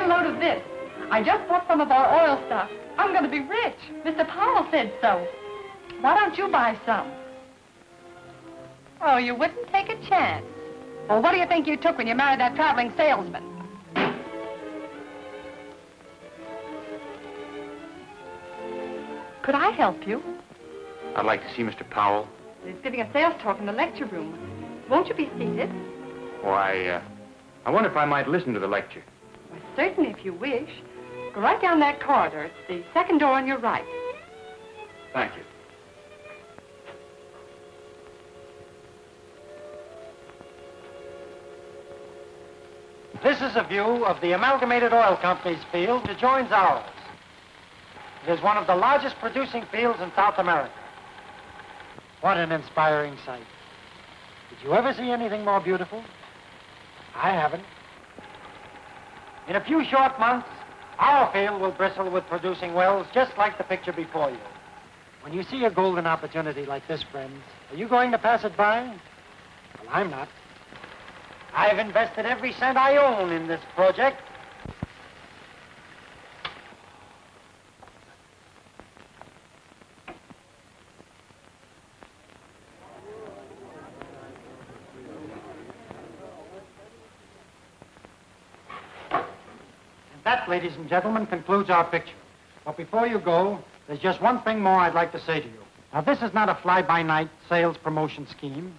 get a load of this. I just bought some of our oil stuff. I'm going to be rich. Mr. Powell said so. Why don't you buy some? Oh, you wouldn't take a chance. Well, what do you think you took when you married that traveling salesman? Could I help you? I'd like to see Mr. Powell. He's giving a sales talk in the lecture room. Won't you be seated? Why, I wonder if I might listen to the lecture. Well, certainly, if you wish. Go right down that corridor. It's the second door on your right. Thank you. This is a view of the Amalgamated Oil Company's field that joins ours. It is one of the largest producing fields in South America. What an inspiring sight. Did you ever see anything more beautiful? I haven't. In a few short months, our field will bristle with producing wells just like the picture before you. When you see a golden opportunity like this, friends, are you going to pass it by? Well, I'm not. I've invested every cent I own in this project. That, ladies and gentlemen, concludes our picture. But before you go, there's just one thing more I'd like to say to you. Now, this is not a fly-by-night sales promotion scheme,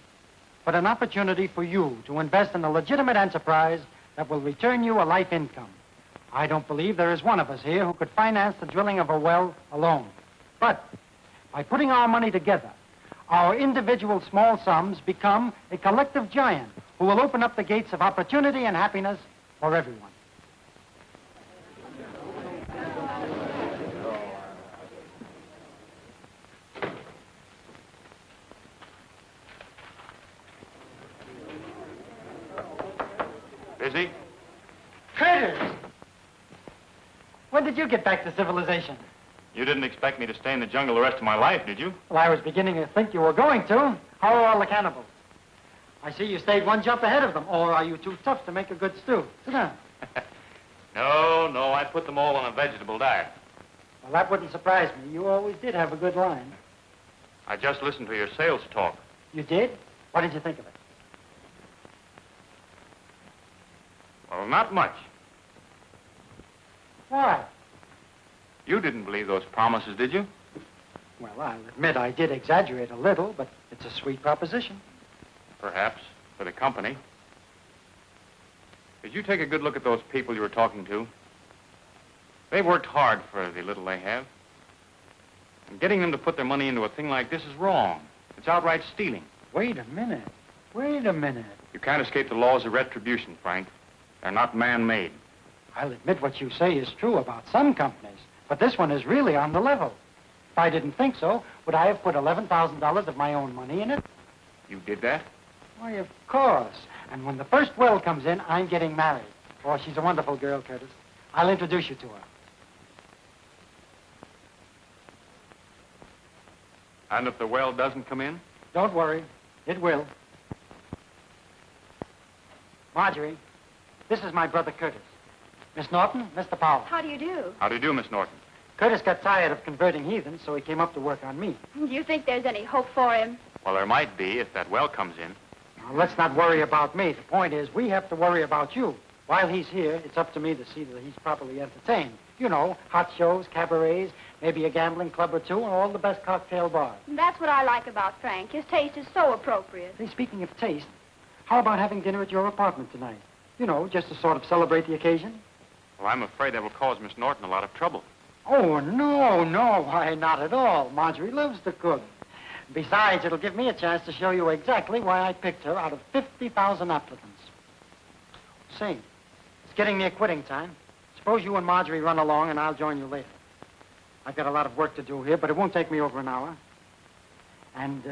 but an opportunity for you to invest in a legitimate enterprise that will return you a life income. I don't believe there is one of us here who could finance the drilling of a well alone. But by putting our money together, our individual small sums become a collective giant who will open up the gates of opportunity and happiness for everyone. Busy? Curtis! When did you get back to civilization? You didn't expect me to stay in the jungle the rest of my life, did you? Well, I was beginning to think you were going to. How are all the cannibals? I see you stayed one jump ahead of them, or are you too tough to make a good stew? Sit down. No, I put them all on a vegetable diet. Well, that wouldn't surprise me. You always did have a good line. I just listened to your sales talk. You did? What did you think of it? Well, not much. Why? You didn't believe those promises, did you? Well, I'll admit I did exaggerate a little, but it's a sweet proposition. Perhaps, for the company. Did you take a good look at those people you were talking to? They've worked hard for the little they have. And getting them to put their money into a thing like this is wrong. It's outright stealing. Wait a minute. Wait a minute. You can't escape the laws of retribution, Frank. They're not man-made. I'll admit what you say is true about some companies, but this one is really on the level. If I didn't think so, would I have put $11,000 of my own money in it? You did that? Why, of course. And when the first well comes in, I'm getting married. Oh, she's a wonderful girl, Curtis. I'll introduce you to her. And if the well doesn't come in? Don't worry. It will. Marjorie, this is my brother Curtis. Miss Norton, Mr. Powell. How do you do? How do you do, Miss Norton? Curtis got tired of converting heathens, so he came up to work on me. Do you think there's any hope for him? Well, there might be if that well comes in. Now, let's not worry about me. The point is, we have to worry about you. While he's here, it's up to me to see that he's properly entertained. You know, hot shows, cabarets, maybe a gambling club or two, and all the best cocktail bars. That's what I like about Frank. His taste is so appropriate. Hey, speaking of taste, how about having dinner at your apartment tonight? You know, just to sort of celebrate the occasion. Well, I'm afraid that will cause Miss Norton a lot of trouble. Oh, no, why, not at all. Marjorie loves to cook. Besides, it'll give me a chance to show you exactly why I picked her out of 50,000 applicants. Say, it's getting near quitting time. Suppose you and Marjorie run along and I'll join you later. I've got a lot of work to do here, but it won't take me over an hour. And,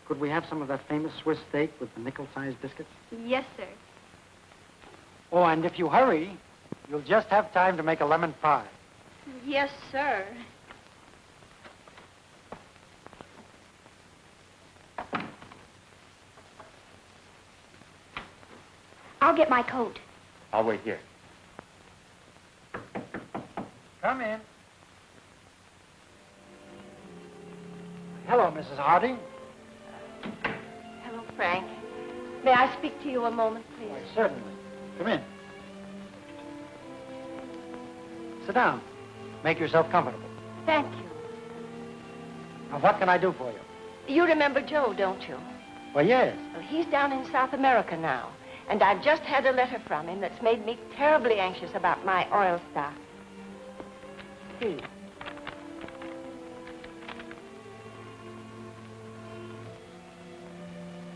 could we have some of that famous Swiss steak with the nickel-sized biscuits? Yes, sir. Oh, and if you hurry, you'll just have time to make a lemon pie. Yes, sir. I'll get my coat. I'll wait here. Come in. Hello, Mrs. Hardy. Hello, Frank. May I speak to you a moment, please? Why, certainly. Come in. Sit down. Make yourself comfortable. Thank you. Now, what can I do for you? You remember Joe, don't you? Well, yes. Well, he's down in South America now, and I've just had a letter from him that's made me terribly anxious about my oil stock. Please.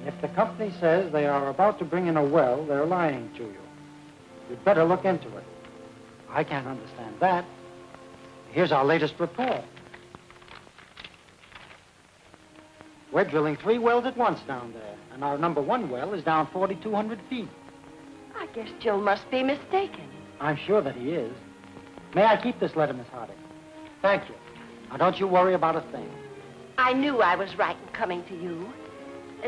If the company says they are about to bring in a well, they're lying to you. You'd better look into it. I can't understand that. Here's our latest report. We're drilling 3 wells at once down there, and our number 1 well is down 4,200 feet. I guess Joe must be mistaken. I'm sure that he is. May I keep this letter, Miss Hardy? Thank you. Now, don't you worry about a thing. I knew I was right in coming to you.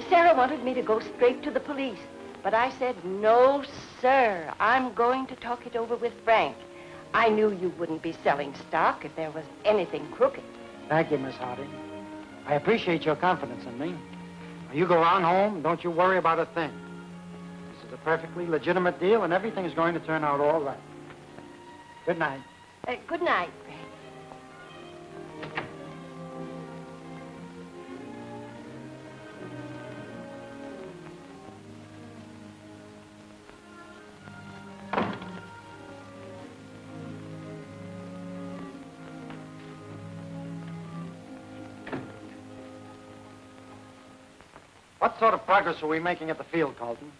Sarah wanted me to go straight to the police, but I said, no, sir. I'm going to talk it over with Frank. I knew you wouldn't be selling stock if there was anything crooked. Thank you, Miss Hardy. I appreciate your confidence in me. Now, you go on home, don't you worry about a thing. This is a perfectly legitimate deal, and everything is going to turn out all right. Good night. Good night, Frank. What sort of progress are we making at the field, Carlton?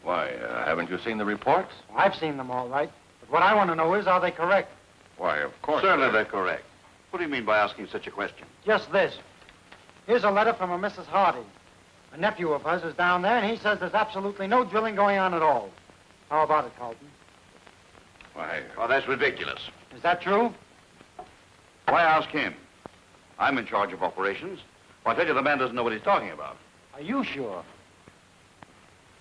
Why, haven't you seen the reports? I've seen them all right, but what I want to know is, are they correct? Why, of course. Certainly they're correct. What do you mean by asking such a question? Just this. Here's a letter from a Mrs. Hardy. A nephew of hers is down there, and he says there's absolutely no drilling going on at all. How about it, Carlton? Why, Oh, that's ridiculous. Is that true? Why ask him? I'm in charge of operations. Well, I tell you, the man doesn't know what he's talking about. Are you sure?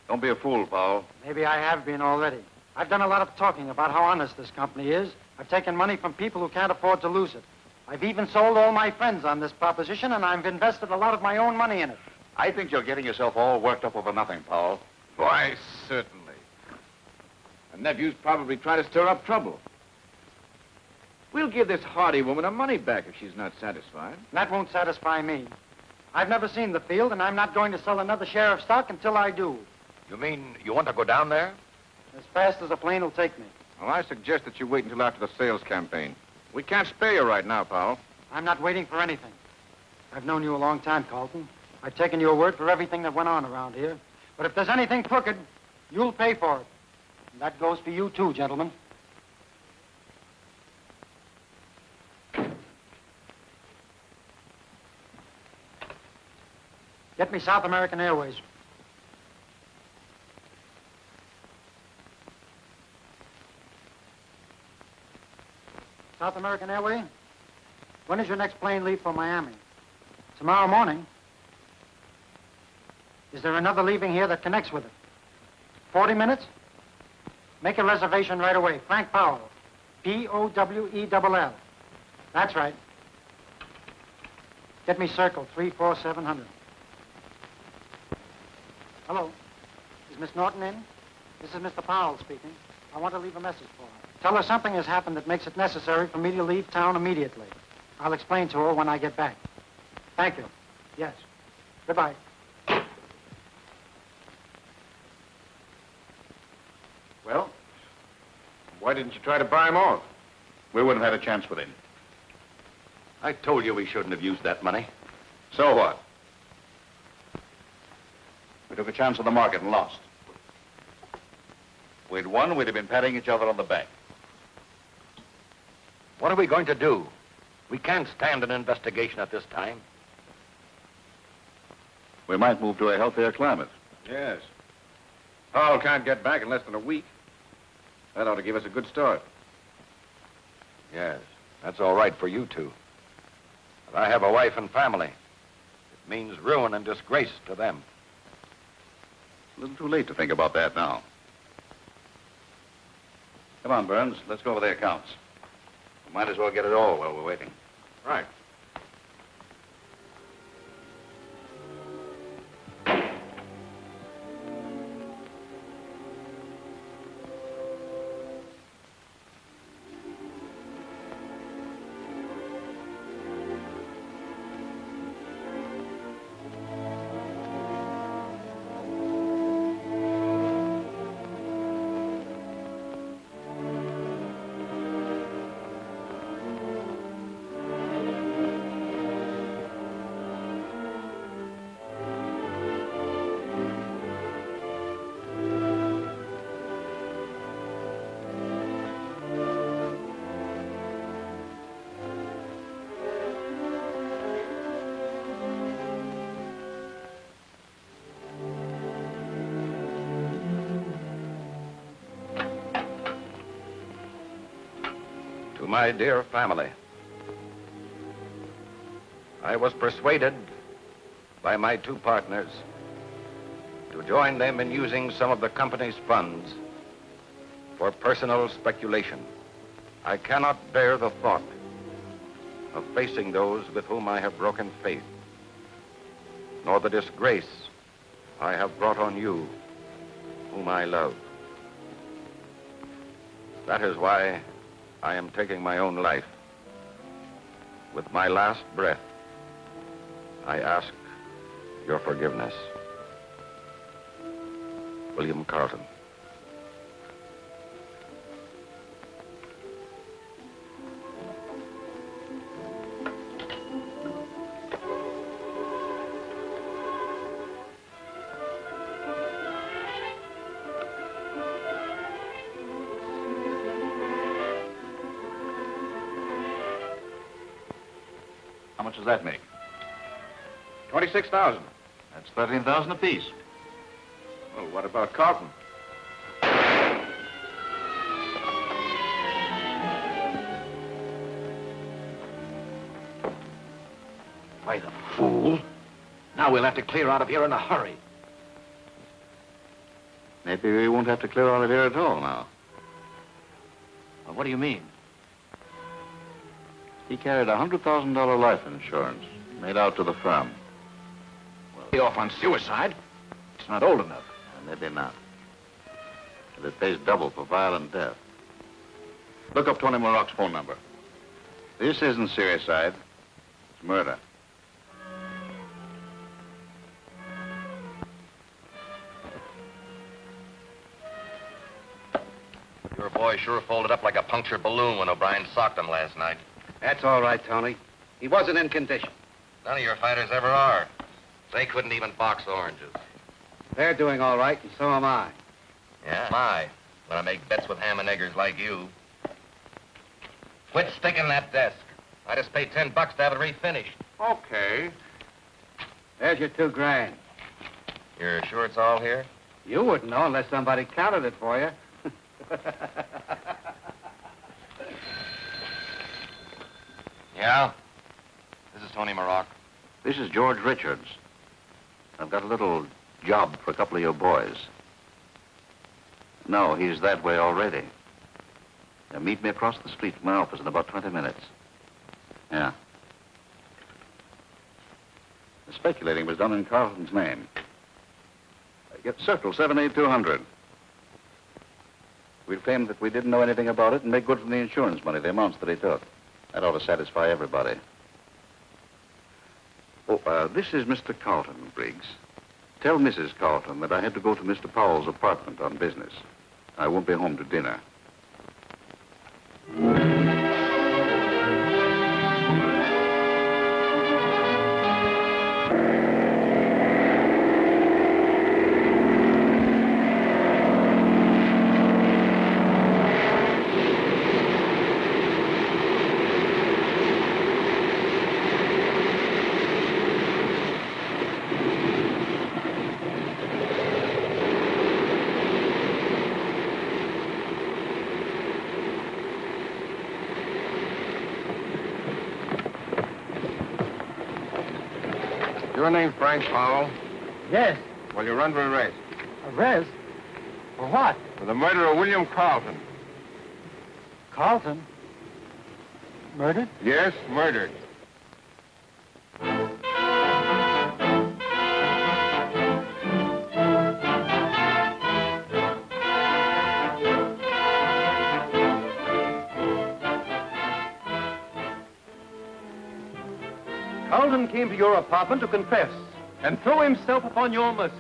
Don't be a fool, Powell. Maybe I have been already. I've done a lot of talking about how honest this company is. I've taken money from people who can't afford to lose it. I've even sold all my friends on this proposition, and I've invested a lot of my own money in it. I think you're getting yourself all worked up over nothing, Powell. why, certainly. The nephew's probably trying to stir up trouble. We'll give this Hardy woman her money back if she's not satisfied. That won't satisfy me. I've never seen the field, and I'm not going to sell another share of stock until I do. You mean you want to go down there? As fast as a plane will take me. Well, I suggest that you wait until after the sales campaign. We can't spare you right now, Powell. I'm not waiting for anything. I've known you a long time, Carlton. I've taken your word for everything that went on around here. But if there's anything crooked, you'll pay for it. And that goes for you, too, gentlemen. Get me South American Airways. South American Airway? When is your next plane leave for Miami? Tomorrow morning. Is there another leaving here that connects with it? 40 minutes? Make a reservation right away. Frank Powell. Powell. That's right. Get me Circle 34700. Hello. Is Miss Norton in? This is Mr. Powell speaking. I want to leave a message for her. Tell her something has happened that makes it necessary for me to leave town immediately. I'll explain to her when I get back. Thank you. Yes. Goodbye. Well, why didn't you try to buy him off? We wouldn't have had a chance with him. I told you we shouldn't have used that money. So what? We took a chance on the market and lost. If we'd won, we'd have been patting each other on the back. What are we going to do? We can't stand an investigation at this time. We might move to a healthier climate. Yes. Powell can't get back in less than a week. That ought to give us a good start. Yes, that's all right for you two. But I have a wife and family. It means ruin and disgrace to them. A little too late to think about that now. Come on, Burns. Let's go over the accounts. Might as well get it all while we're waiting. Right. To my dear family, I was persuaded by my two partners to join them in using some of the company's funds for personal speculation. I cannot bear the thought of facing those with whom I have broken faith, nor the disgrace I have brought on you, whom I love. That is why I am taking my own life. With my last breath, I ask your forgiveness. William Carlton. How much does that make? 26,000. That's 13,000 apiece. Well, what about Carlton? Why, the fool. Now we'll have to clear out of here in a hurry. Maybe we won't have to clear out of here at all now. Well, what do you mean? He carried a $100,000 life insurance made out to the firm. Well, be off on suicide. It's not old enough. Maybe not. But it pays double for violent death. Look up Tony Marock's phone number. This isn't suicide. It's murder. Your boy sure folded up like a punctured balloon when O'Brien socked him last night. That's all right, Tony. He wasn't in condition. None of your fighters ever are. They couldn't even box oranges. They're doing all right, and so am I. Yeah? My. When I make bets with ham and eggers like you. Quit sticking that desk. I just paid $10 to have it refinished. Okay. There's your $2,000. You're sure it's all here? You wouldn't know unless somebody counted it for you. Yeah? This is Tony Marock. This is George Richards. I've got a little job for a couple of your boys. No, he's that way already. Now, meet me across the street from my office in about 20 minutes. Yeah. The speculating was done in Carlton's name. Get Circle 78200. We'll claim that we didn't know anything about it and make good from the insurance money, the amounts that he took. That ought to satisfy everybody. Oh, this is Mr. Carlton, Briggs. Tell Mrs. Carlton that I had to go to Mr. Powell's apartment on business. I won't be home to dinner. Your name Frank Powell? Yes. Well, you're under arrest Arrest? For what? for the murder of William Carlton. Carlton? Murdered? Yes, murdered. Carlton came to your apartment to confess and throw himself upon your mercy.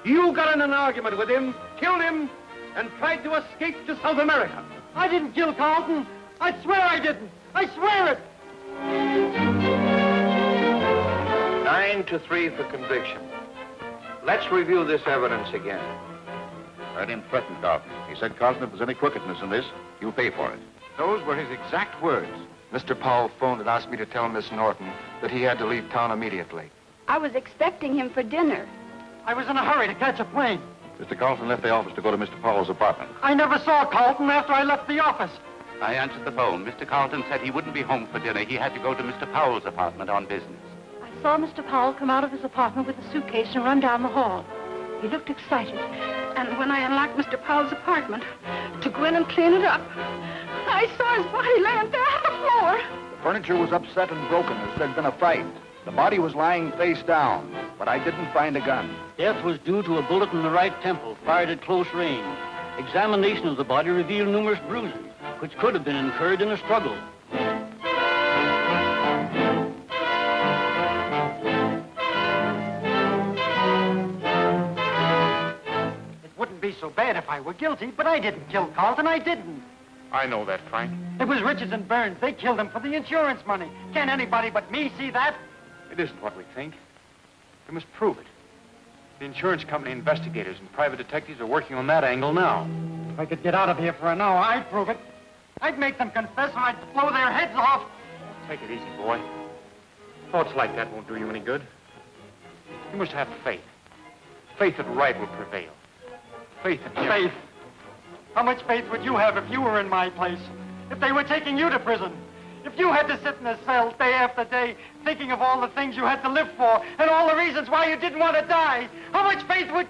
You got in an argument with him, killed him, and tried to escape to South America. I didn't kill Carlton. I swear I didn't. I swear it. 9-3 for conviction. Let's review this evidence again. Heard him threaten Carlton. He said, Carlton, if there's any crookedness in this, you'll pay for it. Those were his exact words. Mr. Powell phoned and asked me to tell Miss Norton that he had to leave town immediately. I was expecting him for dinner. I was in a hurry to catch a plane. Mr. Carlton left the office to go to Mr. Powell's apartment. I never saw Carlton after I left the office. I answered the phone. Mr. Carlton said he wouldn't be home for dinner. He had to go to Mr. Powell's apartment on business. I saw Mr. Powell come out of his apartment with a suitcase and run down the hall. He looked excited. And when I unlocked Mr. Powell's apartment to go in and clean it up, I saw his body laying there on the floor. The furniture was upset and broken as there'd been a fight. The body was lying face down, but I didn't find a gun. Death was due to a bullet in the right temple, fired at close range. Examination of the body revealed numerous bruises, which could have been incurred in a struggle. It wouldn't be so bad if I were guilty, but I didn't kill Carlton. I didn't. I know that, Frank. It was Richards and Burns. They killed him for the insurance money. Can't anybody but me see that? It isn't what we think. We must prove it. The insurance company investigators and private detectives are working on that angle now. If I could get out of here for an hour, I'd prove it. I'd make them confess or I'd blow their heads off. Take it easy, boy. Thoughts like that won't do you any good. You must have faith. Faith that right will prevail. Faith in you. Faith? How much faith would you have if you were in my place? If they were taking you to prison? If you had to sit in a cell day after day thinking of all the things you had to live for and all the reasons why you didn't want to die, how much faith would...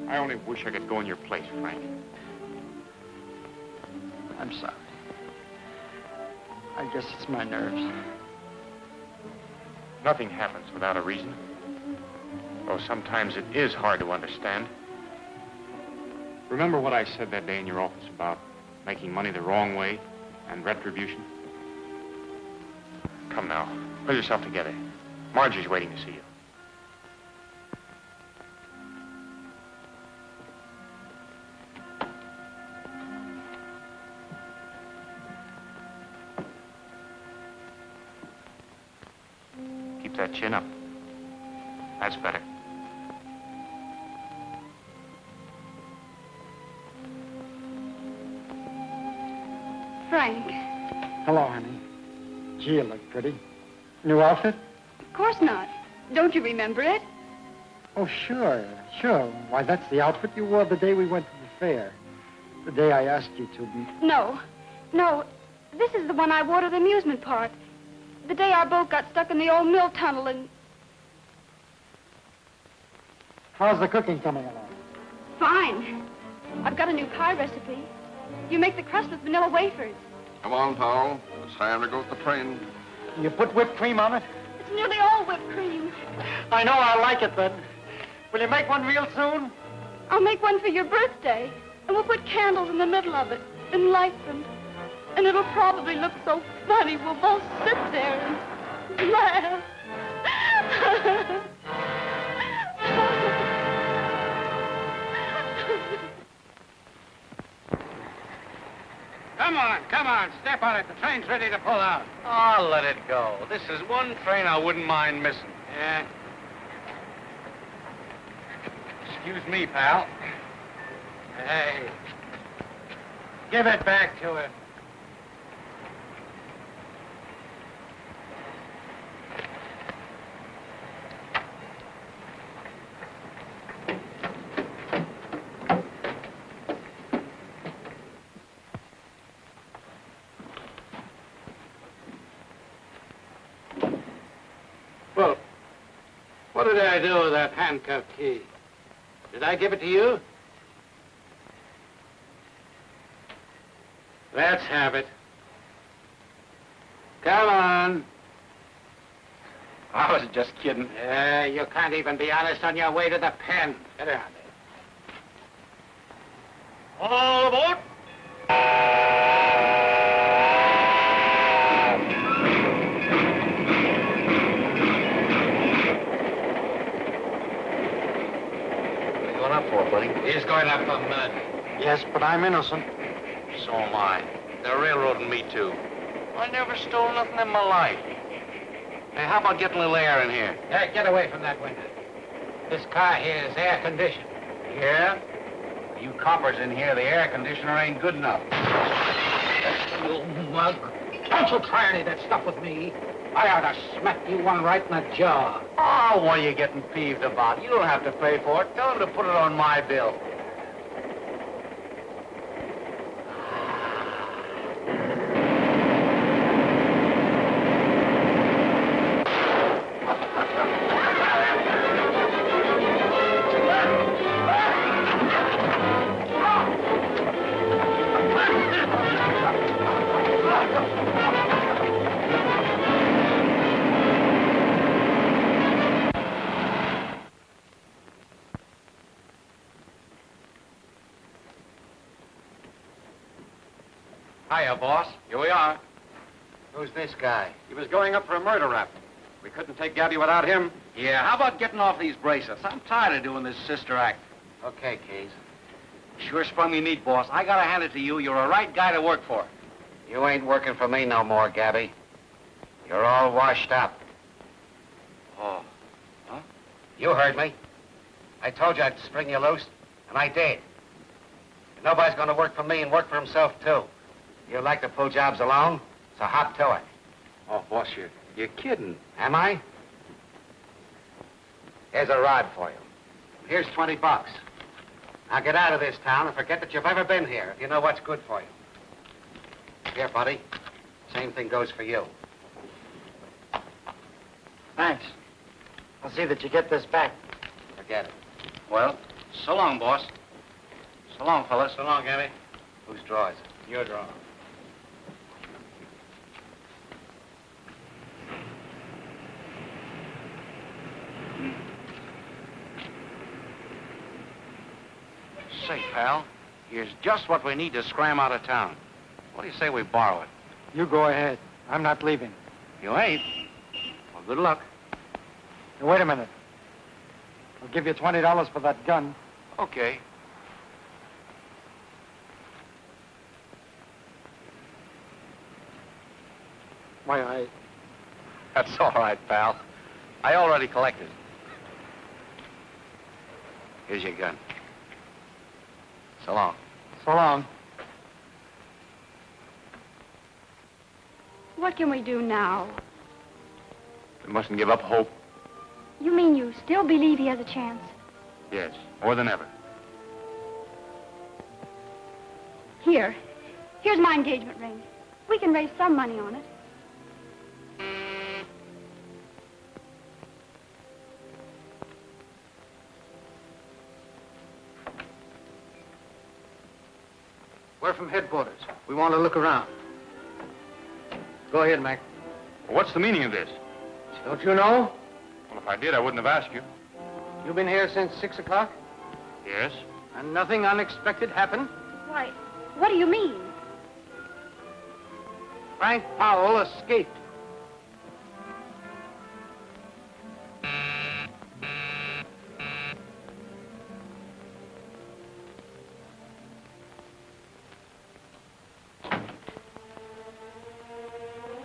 I only wish I could go in your place, Frank. I'm sorry. I guess it's my nerves. Nothing happens without a reason. Though sometimes it is hard to understand. Remember what I said that day in your office about making money the wrong way and retribution? Come now, pull yourself together. Margie's waiting to see you. Keep that chin up. That's better. Frank. Hello, honey. Gee, you look pretty. New outfit? Of course not. Don't you remember it? Oh, sure. Why, that's the outfit you wore the day we went to the fair. The day I asked you to be... No. This is the one I wore to the amusement park. The day our boat got stuck in the old mill tunnel and... How's the cooking coming along? Fine. I've got a new pie recipe. You make the crust with vanilla wafers. Come on, Powell. It's time to go to the train. You put whipped cream on it? It's nearly all whipped cream. I know I like it, then. Will you make one real soon? I'll make one for your birthday, and we'll put candles in the middle of it and light them. And it'll probably look so funny we'll both sit there and laugh. Come on, step on it. The train's ready to pull out. Oh, let it go. This is one train I wouldn't mind missing. Yeah. Excuse me, pal. Hey. Give it back to her. Well, what did I do with that handcuff key? Did I give it to you? Let's have it. Come on. I was just kidding. You can't even be honest on your way to the pen. Get around there. All aboard! What are you going up for, buddy? He's going up for mud. Yes, but I'm innocent. So am I. They're railroading me, too. I never stole nothing in my life. Hey, how about getting a little air in here? Hey, get away from that window. This car here is air conditioned. Yeah? You coppers in here, the air conditioner ain't good enough. You mug. Don't you try any of that stuff with me. I ought to smack you one right in the jaw. Oh, what are you getting peeved about? You don't have to pay for it. Tell them to put it on my bill. Hiya, boss. Here we are. Who's this guy? He was going up for a murder rap. We couldn't take Gabby without him. Yeah, how about getting off these bracelets? I'm tired of doing this sister act. Okay, Keys. Sure sprung me neat, boss. I gotta hand it to you. You're a right guy to work for. You ain't working for me no more, Gabby. You're all washed up. Oh. Huh? You heard me. I told you I'd spring you loose, and I did. And nobody's gonna work for me and work for himself, too. You like to pull jobs alone, so hop to it. Oh, boss, you're kidding. Am I? Here's a rod for you. Here's 20 bucks. Now get out of this town and forget that you've ever been here, if you know what's good for you. Here, buddy. Same thing goes for you. Thanks. I'll see that you get this back. Forget it. Well, so long, boss. So long, fellas. So long, Gabby. Whose draw is it? Your draw. Say, pal, here's just what we need to scram out of town. What do you say we borrow it? You go ahead. I'm not leaving. You ain't? Well, good luck. Now, wait a minute. I'll give you $20 for that gun. Okay. Why, That's all right, pal. I already collected. Here's your gun. So long. So long. What can we do now? We mustn't give up hope. You mean you still believe he has a chance? Yes, more than ever. Here's my engagement ring. We can raise some money on it. We're from headquarters. We want to look around. Go ahead, Mac. What's the meaning of this? Don't you know? Well, if I did, I wouldn't have asked you. You've been here since 6 o'clock? Yes? And nothing unexpected happened? Why, what do you mean? Frank Powell escaped.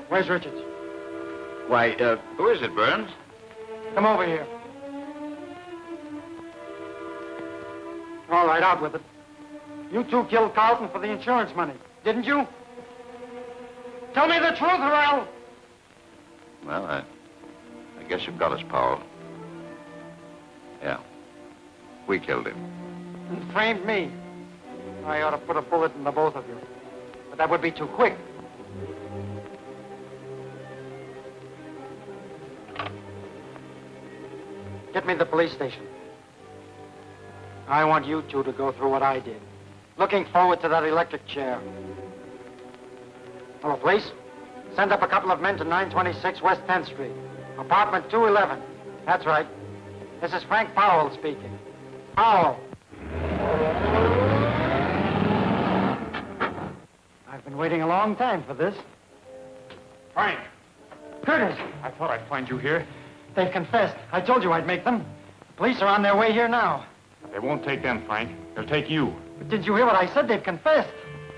Where's Richards? Why, who is it, Burns? Come over here. All right, out with it. You two killed Carlton for the insurance money, didn't you? Tell me the truth, or I'll... Well, I guess you've got us, Powell. Yeah. We killed him. And framed me. I ought to put a bullet in the both of you. But that would be too quick. Get me to the police station. I want you two to go through what I did. Looking forward to that electric chair. Hello, police? Send up a couple of men to 926 West 10th Street. Apartment 211. That's right. This is Frank Powell speaking. Powell. I've been waiting a long time for this. Frank! Curtis! I thought I'd find you here. They've confessed. I told you I'd make them. The police are on their way here now. They won't take them, Frank. They'll take you. But did you hear what I said? They've confessed.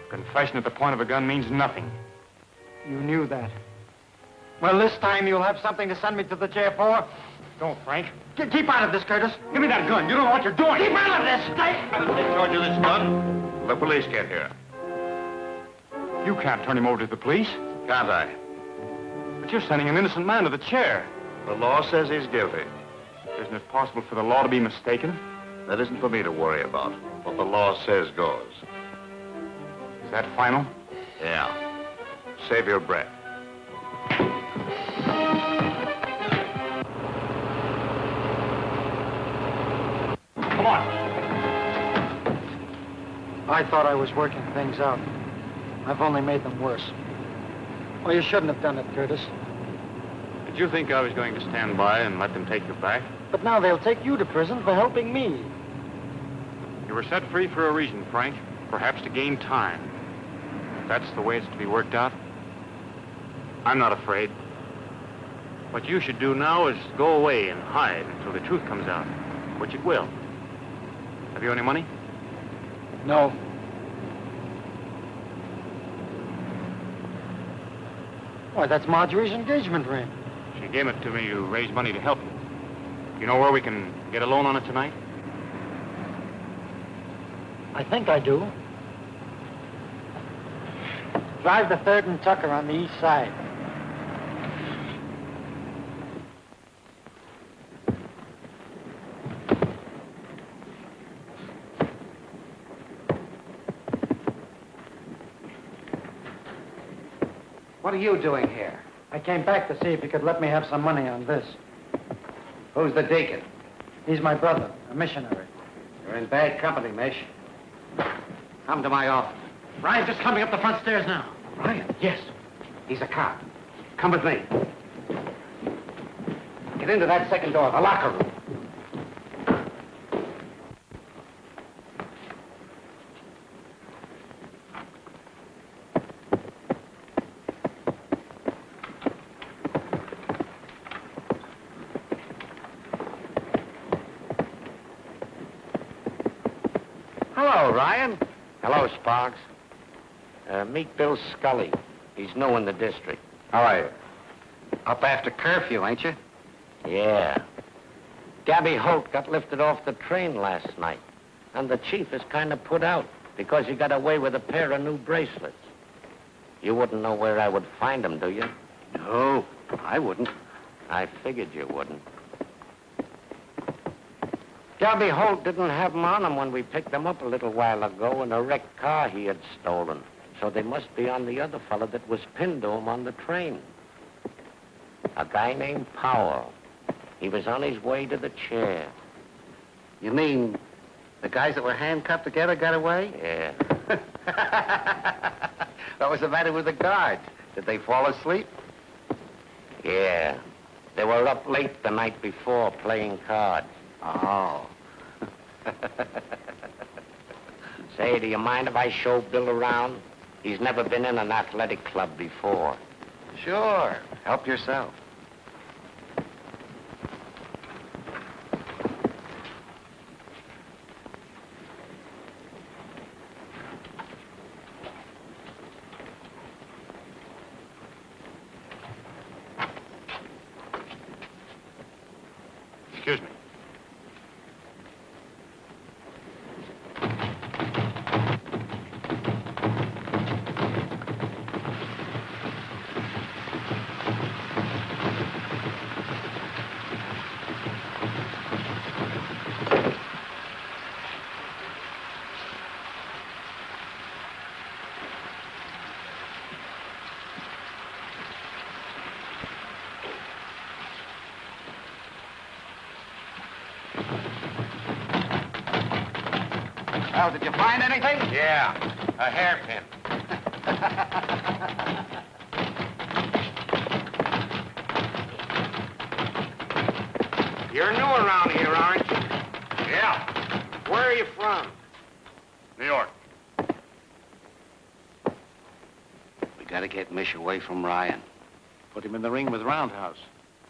Confession at the point of a gun means nothing. You knew that. Well, this time you'll have something to send me to the jail for. Don't, Frank. Keep out of this, Curtis. Give me that gun. You don't know what you're doing. Keep out of this! They charge you this gun? The police get here. You can't turn him over to the police. Can't I? But you're sending an innocent man to the chair. The law says he's guilty. Isn't it possible for the law to be mistaken? That isn't for me to worry about. What the law says goes. Is that final? Yeah. Save your breath. Come on. I thought I was working things out. I've only made them worse. Well, you shouldn't have done it, Curtis. Did you think I was going to stand by and let them take you back? But now they'll take you to prison for helping me. You were set free for a reason, Frank. Perhaps to gain time. If that's the way it's to be worked out, I'm not afraid. What you should do now is go away and hide until the truth comes out, which it will. Have you any money? No. Why, that's Marjorie's engagement ring. She gave it to me to raise money to help you. You know where we can get a loan on it tonight? I think I do. Drive the 3rd and Tucker on the east side. What are you doing here? I came back to see if you could let me have some money on this. Who's the deacon? He's my brother, a missionary. You're in bad company, Mish. Come to my office. Ryan's just coming up the front stairs now. Ryan? Yes. He's a cop. Come with me. Get into that second door, the locker room. Hello, Ryan. Hello, Sparks. Meet Bill Scully. He's new in the district. How are you? Up after curfew, ain't you? Yeah. Gabby Holt got lifted off the train last night. And the chief is kind of put out because he got away with a pair of new bracelets. You wouldn't know where I would find them, do you? No, I wouldn't. I figured you wouldn't. Gabby Holt didn't have them on him when we picked them up a little while ago in a wrecked car he had stolen. So they must be on the other fella that was pinned to him on the train. A guy named Powell. He was on his way to the chair. You mean the guys that were handcuffed together got away? Yeah. What was the matter with the guards? Did they fall asleep? Yeah. They were up late the night before playing cards. Oh. Say, do you mind if I show Bill around? He's never been in an athletic club before. Sure. Help yourself. Excuse me. Well, did you find anything? Yeah, a hairpin. Gotta get Mish away from Ryan. Put him in the ring with Roundhouse.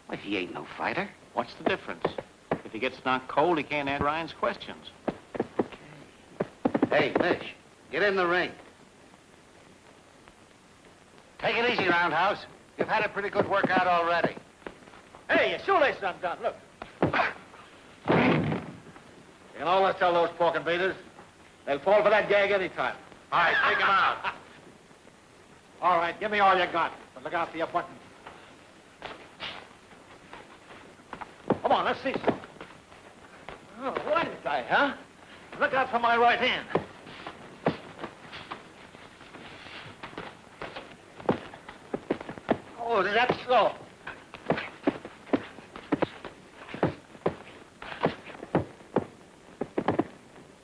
Well, he ain't no fighter. What's the difference? If he gets knocked cold, he can't answer Ryan's questions. Hey, Mish, get in the ring. Take it easy, Roundhouse. You've had a pretty good workout already. Hey, your shoelaces undone. Look. You know, let's tell those pork and beaters. They'll fall for that gag any time. All right, take him out. All right, give me all you got. But look out for your button. Come on, let's see. Oh, what is that, huh? Look out for my right hand. Oh, is that so?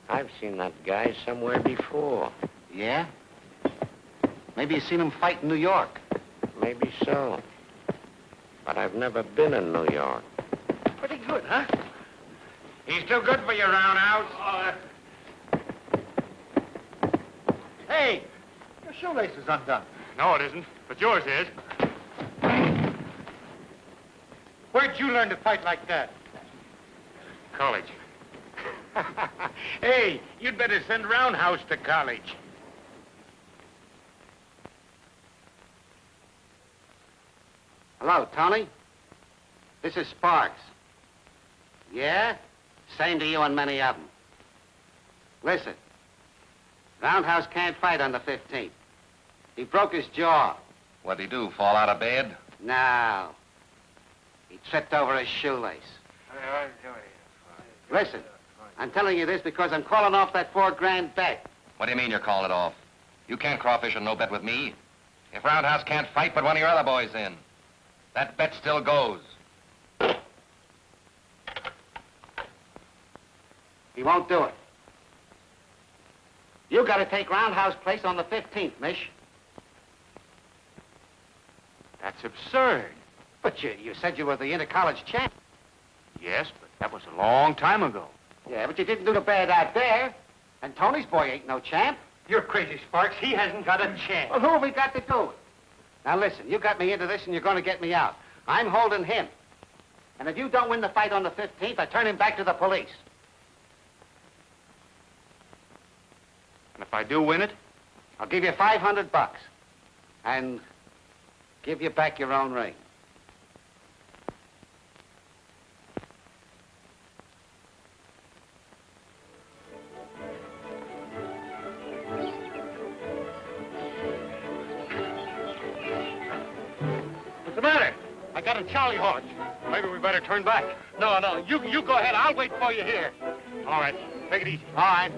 I've seen that guy somewhere before. Yeah? Maybe you seen him fight in New York. Maybe so. But I've never been in New York. Pretty good, huh? He's too good for you, Roundhouse. Hey, your shoelace is undone. No, it isn't, but yours is. Where'd you learn to fight like that? College. Hey, you'd better send Roundhouse to college. Hello, Tony. This is Sparks. Yeah? Same to you and many of them. Listen, Roundhouse can't fight on the 15th. He broke his jaw. What'd he do, fall out of bed? No. He tripped over his shoelace. Listen, I'm telling you this because I'm calling off that $4,000 bet. What do you mean you're calling it off? You can't crawfish on no bet with me. If Roundhouse can't fight, put one of your other boys in. That bet still goes. He won't do it. You got to take Roundhouse place on the 15th, Mish. That's absurd. But you said you were the inter-college champ. Yes, but that was a long time ago. Yeah, but you didn't do the bad out there. And Tony's boy ain't no champ. You're crazy, Sparks. He hasn't got a chance. Well, who have we got to do it? Now, listen, you got me into this and you're going to get me out. I'm holding him. And if you don't win the fight on the 15th, I turn him back to the police. And if I do win it? I'll give you $500. And give you back your own ring. What's the matter? I got a Charlie horse. Maybe we better turn back. No, you go ahead. I'll wait for you here. All right, take it easy. All right.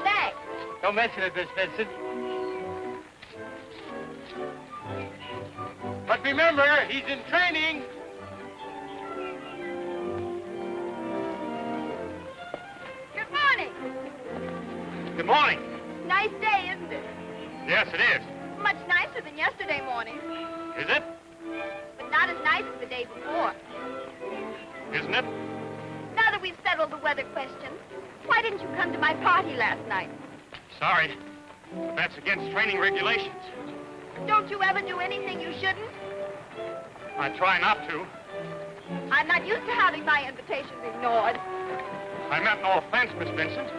Thanks. Don't mention it, Miss Vincent. But remember, he's in training. Good morning. Good morning. Nice day, isn't it? Yes, it is. Much nicer than yesterday morning. Is it? But not as nice as the day before. Isn't it? Now that we've settled the weather question, why didn't you come to my party last night? Sorry, but that's against training regulations. Don't you ever do anything you shouldn't? I try not to. I'm not used to having my invitations ignored. I meant no offense, Miss Vincent.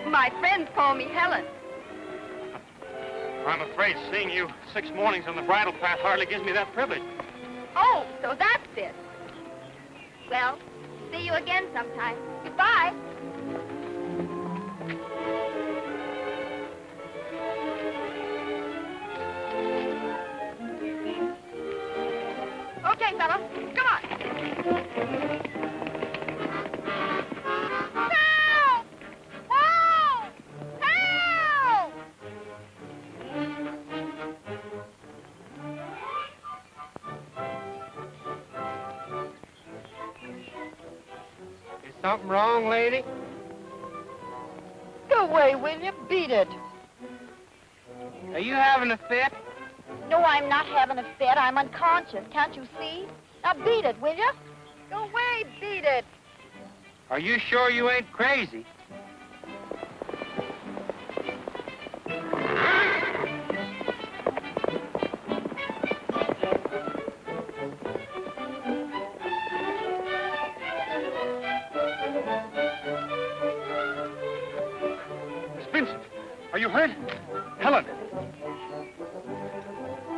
My friends call me Helen. I'm afraid seeing you 6 mornings on the bridle path hardly gives me that privilege. Oh, so that's it. Well, see you again sometime. Goodbye. Okay, fella, come on. Help! Whoa! Help! Is something wrong, lady? Go away, will you? Beat it. Are you having a fit? No, I'm not having a fit. I'm unconscious. Can't you see? Now beat it, will you? Go away, beat it. Are you sure you ain't crazy? Miss Vincent, are you hurt? Helen.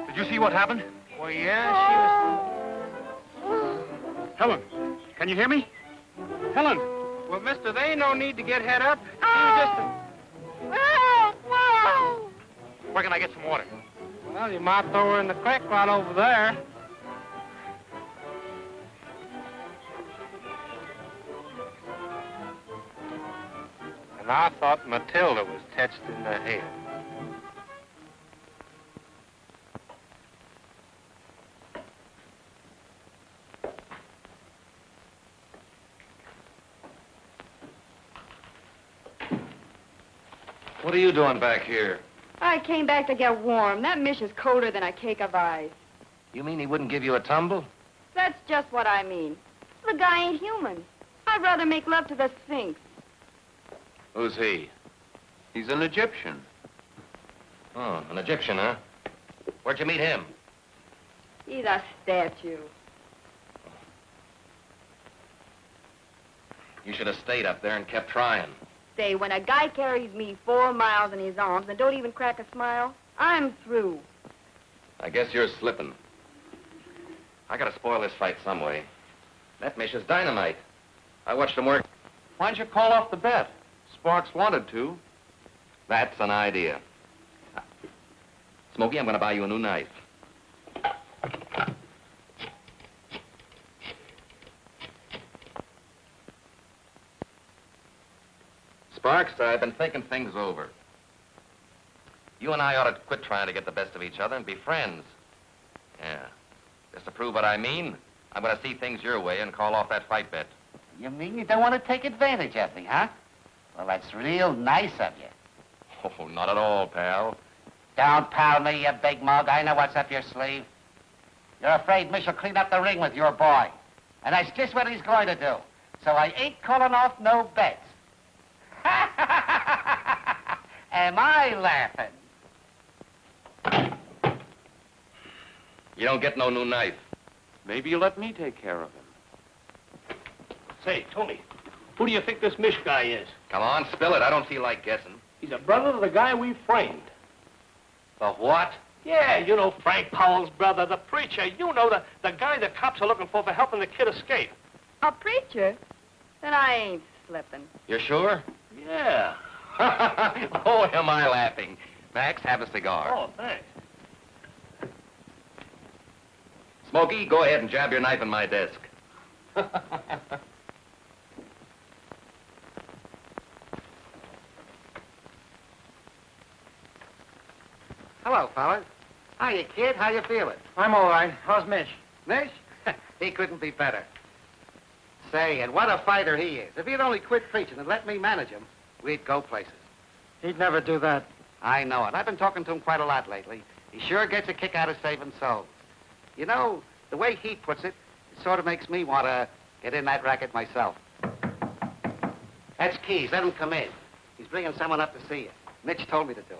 Did you see what happened? Well, yeah, Helen, can you hear me? Helen! Well, mister, there ain't no need to get head up. Whoa! Where can I get some water? Well, you might throw her in the creek right over there. And I thought Matilda was touched in the head. What are you doing back here? I came back to get warm. That mish is colder than a cake of ice. You mean he wouldn't give you a tumble? That's just what I mean. The guy ain't human. I'd rather make love to the Sphinx. Who's he? He's an Egyptian. Oh, an Egyptian, huh? Where'd you meet him? He's a statue. You should have stayed up there and kept trying. Say, when a guy carries me 4 miles in his arms and don't even crack a smile, I'm through. I guess you're slipping. I gotta spoil this fight some way. That mish is dynamite. I watched him work. Why'd you call off the bet? Sparks wanted to. That's an idea. Smokey, I'm gonna buy you a new knife. Sparks, I've been thinking things over. You and I ought to quit trying to get the best of each other and be friends. Yeah. Just to prove what I mean, I'm going to see things your way and call off that fight bet. You mean you don't want to take advantage of me, huh? Well, that's real nice of you. Oh, not at all, pal. Don't pal me, you big mug. I know what's up your sleeve. You're afraid Mish will clean up the ring with your boy. And that's just what he's going to do. So I ain't calling off no bets. Am I laughing? You don't get no new knife. Maybe you let me take care of him. Say, Tony, who do you think this Mish guy is? Come on, spill it. I don't feel like guessing. He's a brother of the guy we framed. The what? Yeah, you know Frank Powell's brother, the preacher. You know, the guy the cops are looking for helping the kid escape. A preacher? Then I ain't slipping. You're sure? Yeah. Oh, am I laughing? Max, have a cigar. Oh, thanks. Smokey, go ahead and jab your knife in my desk. Hello, fellas. Hiya, kid. How you feeling? I'm all right. How's Mish? Mish? He couldn't be better. Say, and what a fighter he is. If he'd only quit preaching and let me manage him, we'd go places. He'd never do that. I know it. I've been talking to him quite a lot lately. He sure gets a kick out of saving souls. You know, the way he puts it, it sort of makes me want to get in that racket myself. That's Keys. Let him come in. He's bringing someone up to see you. Mitch told me to do it.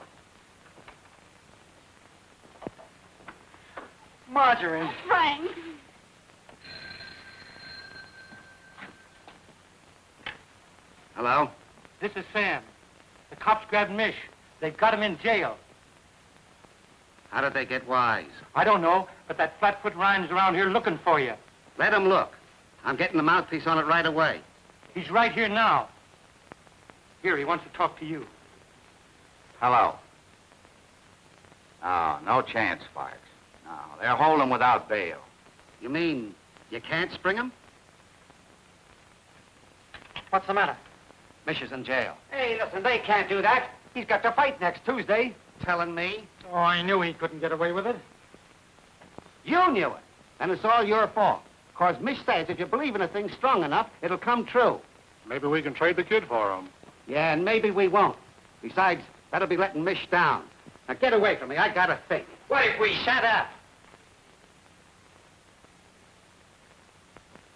Marjorie. Frank. Hello? This is Sam. The cops grabbed Mish. They've got him in jail. How did they get wise? I don't know, but that flatfoot Ryan's around here looking for you. Let him look. I'm getting the mouthpiece on it right away. He's right here now. Here, he wants to talk to you. Hello. Oh, no chance, Sparks. No, they're holding without bail. You mean you can't spring him? What's the matter? Mish is in jail. Hey, listen, they can't do that. He's got to fight next Tuesday. Telling me? Oh, I knew he couldn't get away with it. You knew it. And it's all your fault. Because Mish says if you believe in a thing strong enough, it'll come true. Maybe we can trade the kid for him. Yeah, and maybe we won't. Besides, that'll be letting Mish down. Now get away from me. I gotta think. What if we... Shut up.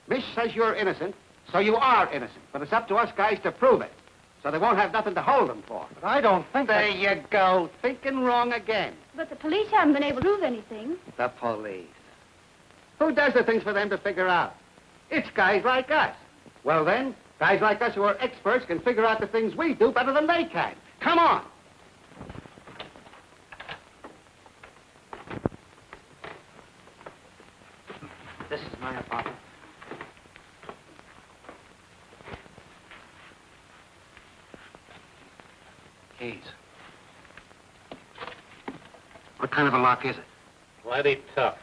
Mish says you're innocent, so you are innocent. But it's up to us guys to prove it. So they won't have nothing to hold them for. But I don't think There you go, thinking wrong again. But the police haven't been able to prove anything. The police. Who does the things for them to figure out? It's guys like us. Well then, guys like us who are experts can figure out the things we do better than they can. Come on. This is my apartment. Keys. What kind of a lock is it? Plenty tough.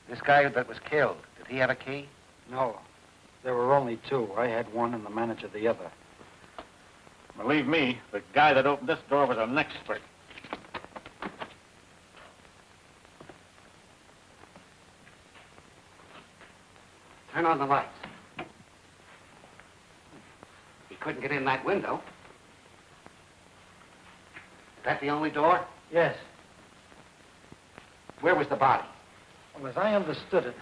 This guy that was killed, did he have a key? No. There were only two. I had one and the manager the other. Believe me, the guy that opened this door was an expert. Turn on the lights. He couldn't get in that window. Is that the only door? Yes. Where was the body? Well, as I understood it,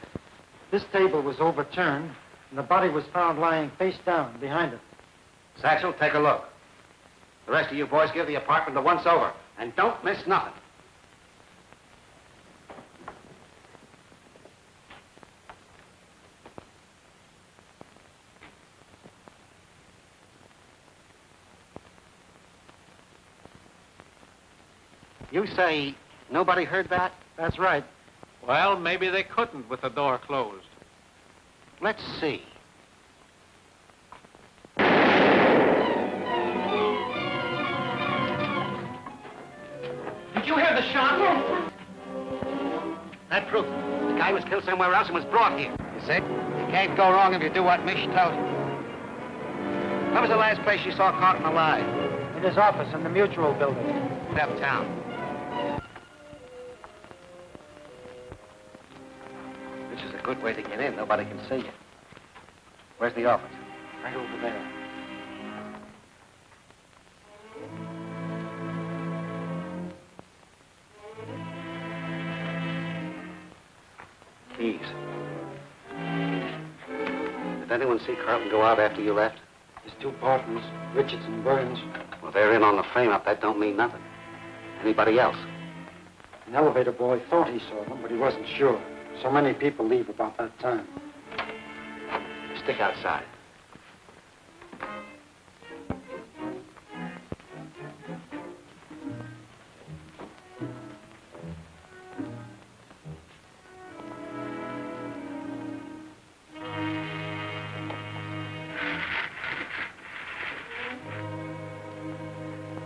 this table was overturned, and the body was found lying face down behind it. Satchel, take a look. The rest of you boys give the apartment a once-over, and don't miss nothing. You say nobody heard that? That's right. Well, maybe they couldn't with the door closed. Let's see. Did you hear the shot? Yes. That proves it. The guy was killed somewhere else and was brought here. You see? You can't go wrong if you do what Mish tells you. What was the last place you saw Carlton alive? In his office in the Mutual building. Uptown. Which is a good way to get in. Nobody can see you. Where's the office? Right over there. Keys. Did anyone see Carlton go out after you left? His two partners, Richards and Burns. Well, they're in on the frame-up. That don't mean nothing. Anybody else? An elevator boy thought he saw them, but he wasn't sure. So many people leave about that time. Stick outside.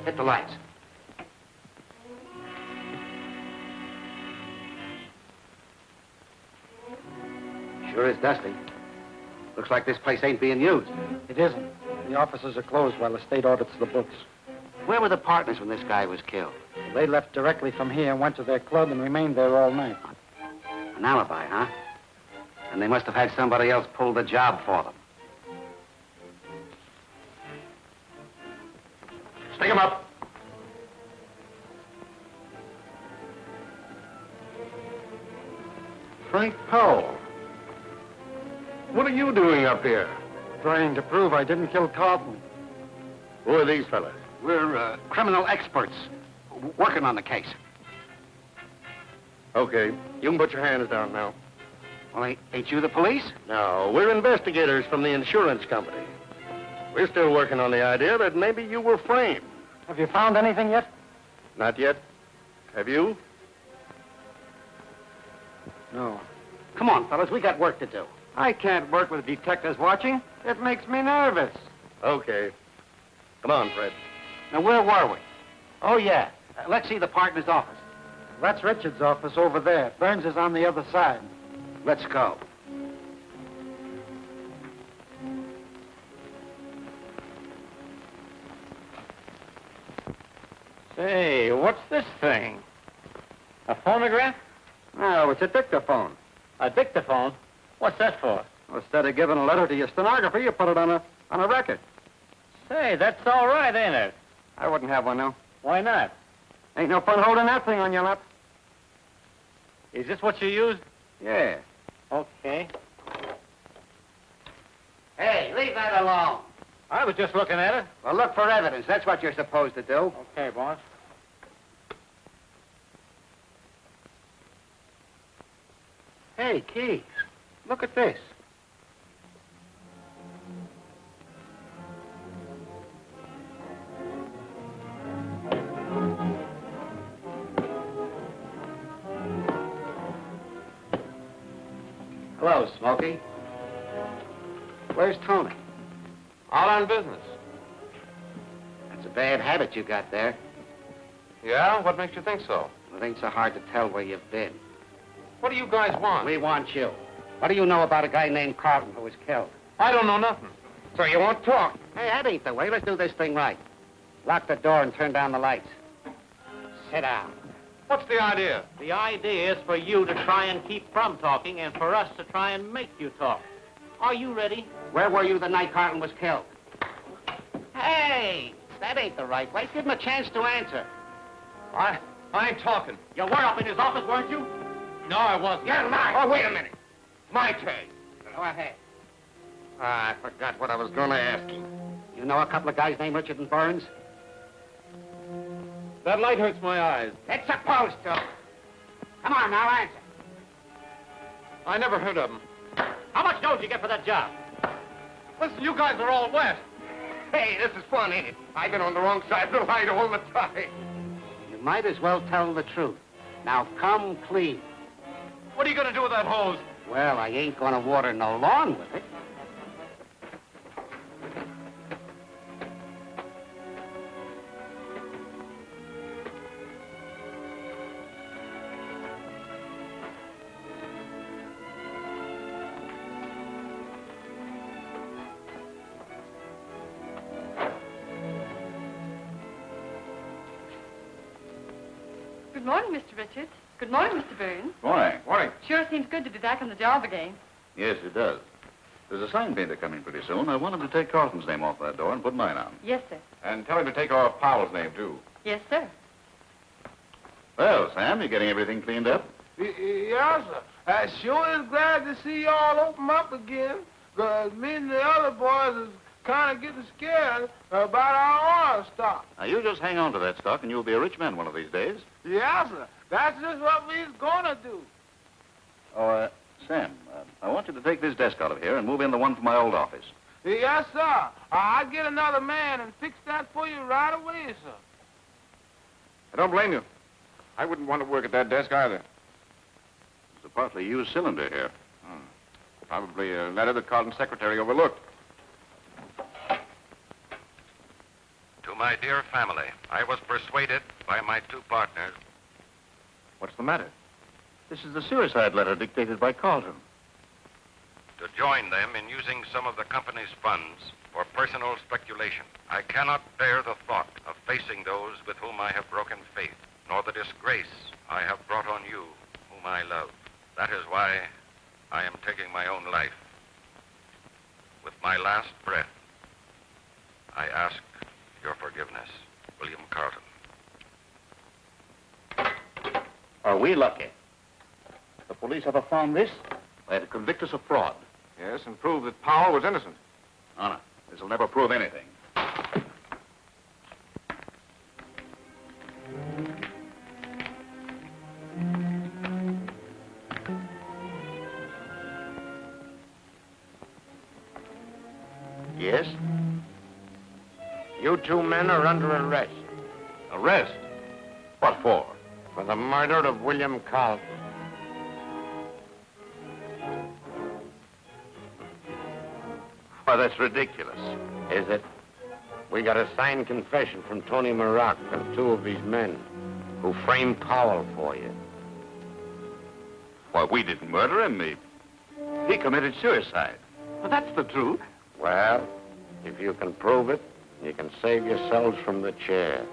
Hit the lights. Sure is dusty. Looks like this place ain't being used. It isn't. The offices are closed while the state audits the books. Where were the partners when this guy was killed? They left directly from here and went to their club and remained there all night. An alibi, huh? And they must have had somebody else pull the job for them. Stick him up. Frank Powell. What are you doing up here? Trying to prove I didn't kill Carlton. Who are these fellas? We're criminal experts working on the case. Okay, you can put your hands down now. Well, ain't you the police? No, we're investigators from the insurance company. We're still working on the idea that maybe you were framed. Have you found anything yet? Not yet. Have you? No. Come on, fellas, we got work to do. I can't work with detectives watching. It makes me nervous. Okay. Come on, Fred. Now, where were we? Oh, yeah. Let's see the partner's office. That's Richards' office over there. Burns is on the other side. Let's go. Say, what's this thing? A phonograph? No, it's a dictaphone. A dictaphone? What's that for? Well, instead of giving a letter to your stenographer, you put it on a record. Say, that's all right, ain't it? I wouldn't have one, no. Why not? Ain't no fun holding that thing on your lap. Is this what you used? Yeah. Okay. was just looking at it. Well, look for evidence. That's what you're supposed to do. Okay, boss. Hey, Keith, look at this. Hello, Smokey. Where's Tony? Out on business. That's a bad habit you got there. Yeah? What makes you think so? It ain't so hard to tell where you've been. What do you guys want? We want you. What do you know about a guy named Carlton who was killed? I don't know nothing. So you won't talk? Hey, that ain't the way. Let's do this thing right. Lock the door and turn down the lights. Sit down. What's the idea? The idea is for you to try and keep from talking and for us to try and make you talk. Are you ready? Where were you the night Carlton was killed? Hey, that ain't the right way. Give him a chance to answer. I ain't talking. You were up in his office, weren't you? No, I wasn't. You're lying. Oh, wait a minute. My turn. Go ahead. I forgot what I was going to ask you. You know a couple of guys named Richard and Burns? That light hurts my eyes. It's supposed to. Come on, now answer. I never heard of them. How much dough did you get for that job? Listen, you guys are all wet. Hey, this is fun, ain't it? I've been on the wrong side of the light all the time. You might as well tell the truth. Now come clean. What are you going to do with that hose? Well, I ain't going to water no lawn with it. Good morning, Mr. Richards. Good morning, Mr. Burns. Morning. Morning. Sure seems good to be back on the job again. Yes, it does. There's a sign painter coming pretty soon. I want him to take Carlton's name off that door and put mine on. Yes, sir. And tell him to take off Powell's name, too. Yes, sir. Well, Sam, you getting everything cleaned up? Yes, sir. I sure is glad to see y'all open up again. Because me and the other boys is kind of getting scared about our oil stock. Now, you just hang on to that stock and you'll be a rich man one of these days. Yes, sir. That's just what we's gonna do. Oh, Sam, I want you to take this desk out of here and move in the one from my old office. Yes, sir. I'll get another man and fix that for you right away, sir. I don't blame you. I wouldn't want to work at that desk either. There's a partly used cylinder here. Probably a letter that Carlton's secretary overlooked. To my dear family, I was persuaded by my two partners. What's the matter? This is the suicide letter dictated by Carlton. To join them in using some of the company's funds for personal speculation. I cannot bear the thought of facing those with whom I have broken faith, nor the disgrace I have brought on you, whom I love. That is why I am taking my own life. With my last breath, I ask your forgiveness, William Carlton. Are we lucky? The police ever found this? They had to convict us of fraud. Yes, and prove that Powell was innocent. No, this will never prove anything. Yes? You two men are under arrest. Arrest? What for? For the murder of William Carlton. Why, that's ridiculous. Is it? We got a signed confession from Tony Maroc of two of his men who framed Powell for you. Why, we didn't murder him. He committed suicide. But that's the truth. Well, if you can prove it, you can save yourselves from the chair.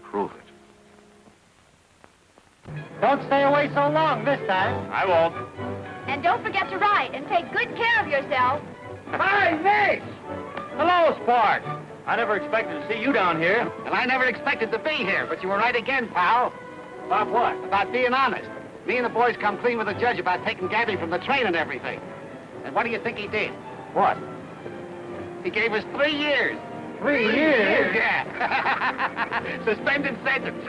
Prove it. Don't stay away so long this time. I won't. And don't forget to write and take good care of yourself. Hi, Mitch! Hello, Spark. I never expected to see you down here. And I never expected to be here, but you were right again, pal. About what? About being honest. Me and the boys come clean with the judge about taking Gabby from the train and everything. And what do you think he did? What? He gave us 3 years. 3 years? Yeah. Suspended sentence.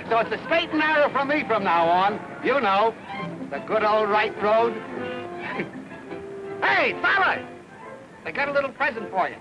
So it's a straight and narrow from me from now on. You know, the good old right road. Hey, fella! I got a little present for you.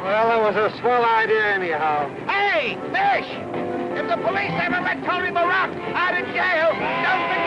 Well, it was a swell idea anyhow. Hey, Fish! If the police ever let Tony Barak out of jail, don't